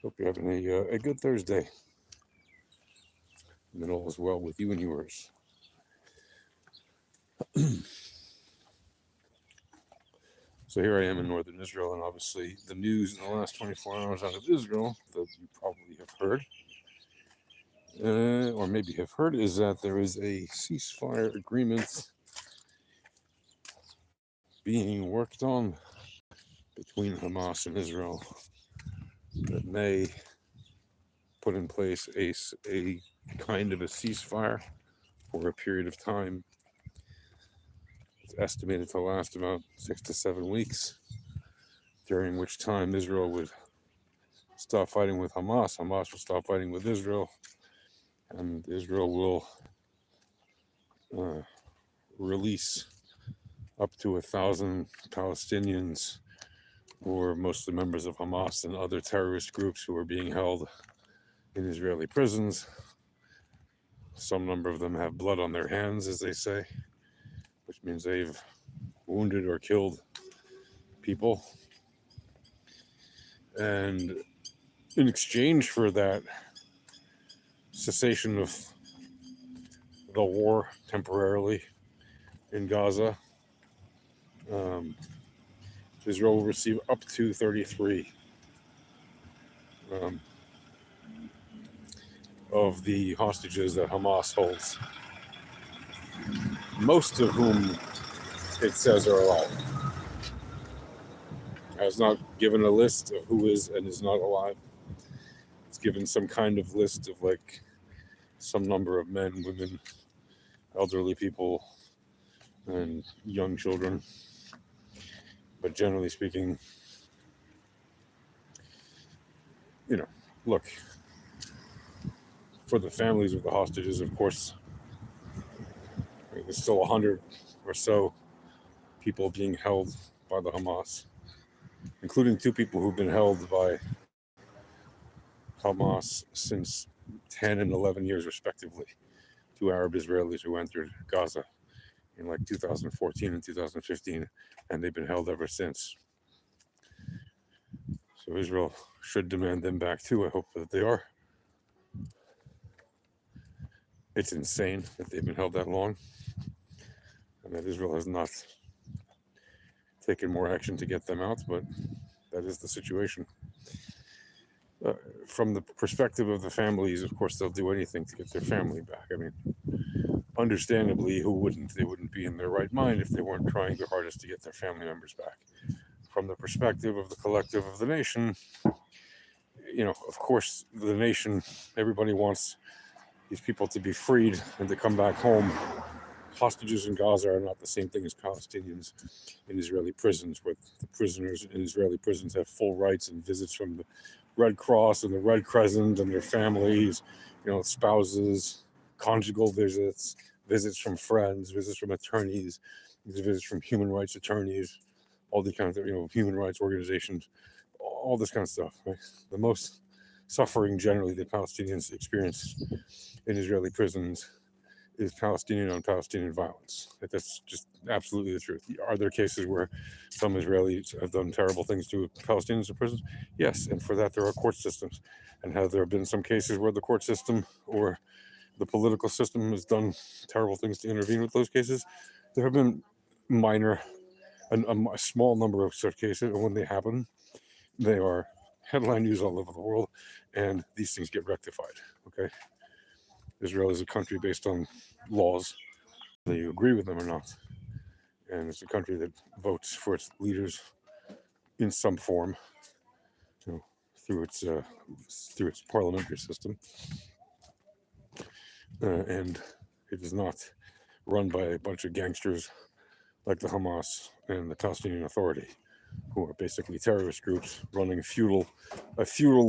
Hope you're having a good Thursday. And that all is well with you and yours. So here I am in northern Israel, and obviously the news in the last 24 hours out of Israel that you probably have heard, or maybe have heard, is that there is a ceasefire agreement being worked on between Hamas and Israel that may put in place a kind of a ceasefire for a period of time. It's estimated to last about 6 to 7 weeks, during which time Israel would stop fighting with Hamas. Hamas will stop fighting with Israel, and Israel will release up to 1,000 Palestinians who are mostly members of Hamas and other terrorist groups who are being held in Israeli prisons. Some number of them have blood on their hands, as they say, which means they've wounded or killed people. And in exchange for that cessation of the war temporarily in Gaza, Israel will receive up to 33 of the hostages that Hamas holds, most of whom it says are alive. It has not given a list of who is and is not alive. It's given some kind of list of like some number of men, women, elderly people, and young children. But generally speaking, look, for the families of the hostages, of course, there's still 100 or so people being held by the Hamas, including 2 people who've been held by Hamas since 10 and 11 years, respectively. 2 Arab Israelis who entered Gaza in like 2014 and 2015, and they've been held ever since. So Israel should demand them back too. I hope that they are. It's insane that they've been held that long, and that Israel has not taken more action to get them out, but that is the situation. From the perspective of the families, of course, they'll do anything to get their family back. I mean, understandably, who wouldn't? They wouldn't be in their right mind if they weren't trying their hardest to get their family members back. From the perspective of the collective of the nation, of course, the nation, everybody wants these people to be freed and to come back home. Hostages in Gaza are not the same thing as Palestinians in Israeli prisons, where the prisoners in Israeli prisons have full rights and visits from the Red Cross and the Red Crescent and their families, spouses, conjugal visits, visits from friends, visits from attorneys, visits from human rights attorneys, all the kinds of human rights organizations, all this kind of stuff. Right? The most suffering generally that Palestinians experience in Israeli prisons is Palestinian on Palestinian violence. That's just absolutely the truth. Are there cases where some Israelis have done terrible things to Palestinians in prisons? Yes, and for that there are court systems. And have there been some cases where the court system or the political system has done terrible things to intervene with those cases? There have been minor, a small number of such cases, and when they happen, they are headline news all over the world, and these things get rectified. Okay, Israel is a country based on laws, whether you agree with them or not, and it's a country that votes for its leaders in some form, through its parliamentary system, and it is not run by a bunch of gangsters like the Hamas and the Palestinian Authority, who are basically terrorist groups running a feudal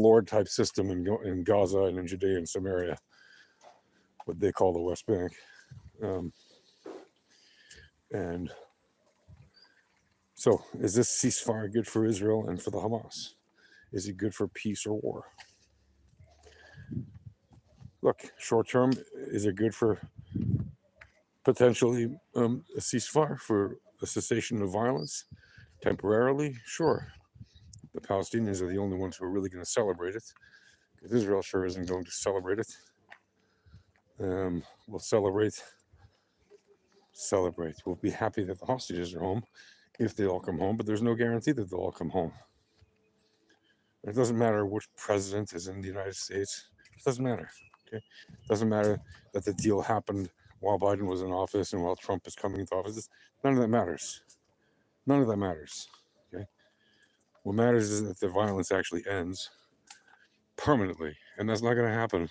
lord type system in Gaza and in Judea and Samaria, what they call the West Bank. And so, is this ceasefire good for Israel and for the Hamas? Is it good for peace or war? Look, short term, is it good for potentially a ceasefire, for a cessation of violence temporarily? Sure. The Palestinians are the only ones who are really going to celebrate it, because Israel sure isn't going to celebrate it. We'll celebrate. We'll be happy that the hostages are home if they all come home, but there's no guarantee that they'll all come home. It doesn't matter which president is in the United States. It doesn't matter. Okay, it doesn't matter that the deal happened while Biden was in office and while Trump is coming into office. None of that matters. None of that matters. Okay, what matters is that the violence actually ends permanently, and that's not going to happen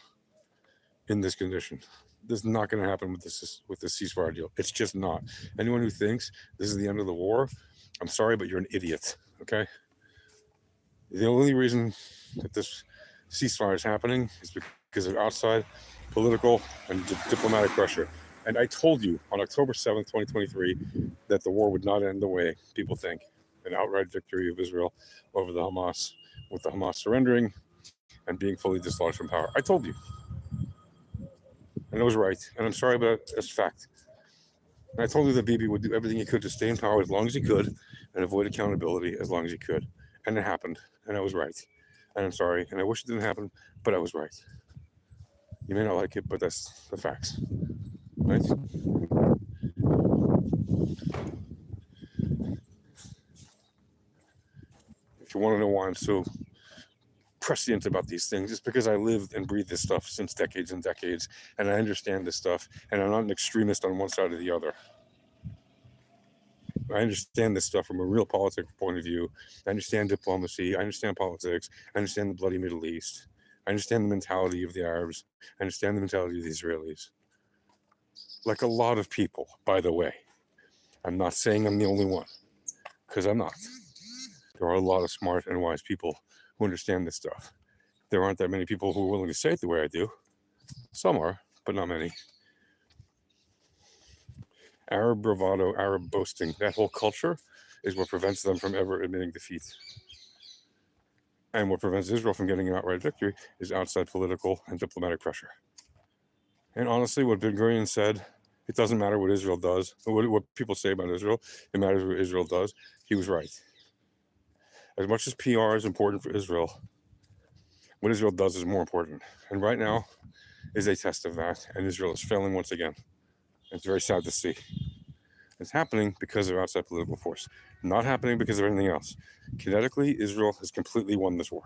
in this condition. This is not going to happen with this ceasefire deal. It's just not. Anyone who thinks this is the end of the war, I'm sorry, but you're an idiot. Okay. The only reason that this ceasefire is happening is because of outside political and diplomatic pressure. And I told you on October 7th, 2023, that the war would not end the way people think, an outright victory of Israel over the Hamas, with the Hamas surrendering and being fully dislodged from power. I told you. And I was right. And I'm sorry, but that's fact. And I told you that Bibi would do everything he could to stay in power as long as he could and avoid accountability as long as he could. And it happened. And I was right. And I'm sorry. And I wish it didn't happen, but I was right. You may not like it, but that's the facts. Right? If you want to know why I'm so prescient about these things, it's because I lived and breathed this stuff since decades and decades, and I understand this stuff, and I'm not an extremist on one side or the other. I understand this stuff from a real political point of view. I understand diplomacy. I understand politics. I understand the bloody Middle East. I understand the mentality of the Arabs. I understand the mentality of the Israelis. Like a lot of people, by the way. I'm not saying I'm the only one, because I'm not. There are a lot of smart and wise people who understand this stuff. There aren't that many people who are willing to say it the way I do. Some are, but not many. Arab bravado, Arab boasting, that whole culture is what prevents them from ever admitting defeat. And what prevents Israel from getting an outright victory is outside political and diplomatic pressure. And honestly, what Ben Gurion said, it doesn't matter what Israel does, what people say about Israel, it matters what Israel does. He was right. As much as PR is important for Israel, what Israel does is more important. And right now is a test of that, and Israel is failing once again. It's very sad to see. It's happening because of outside political force, not happening because of anything else. Kinetically, Israel has completely won this war.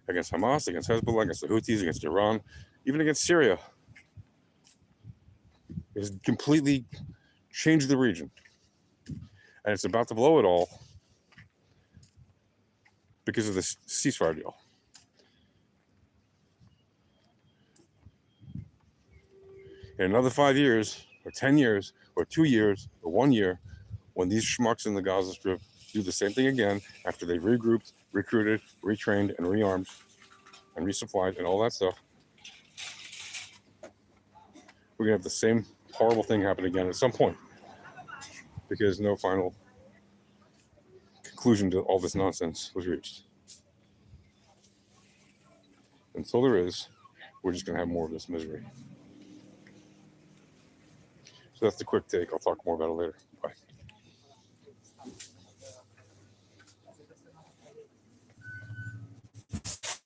Against Hamas, against Hezbollah, against the Houthis, against Iran, even against Syria. It has completely changed the region. And it's about to blow it all because of this ceasefire deal. In another 5 years, or 10 years, or 2 years, or 1 year, when these schmucks in the Gaza Strip do the same thing again after they've regrouped, recruited, retrained, and rearmed, and resupplied, and all that stuff, we're going to have the same horrible thing happen again at some point, because no final conclusion to all this nonsense was reached. Until there is, we're just going to have more of this misery. So that's the quick take. I'll talk more about it later. Bye.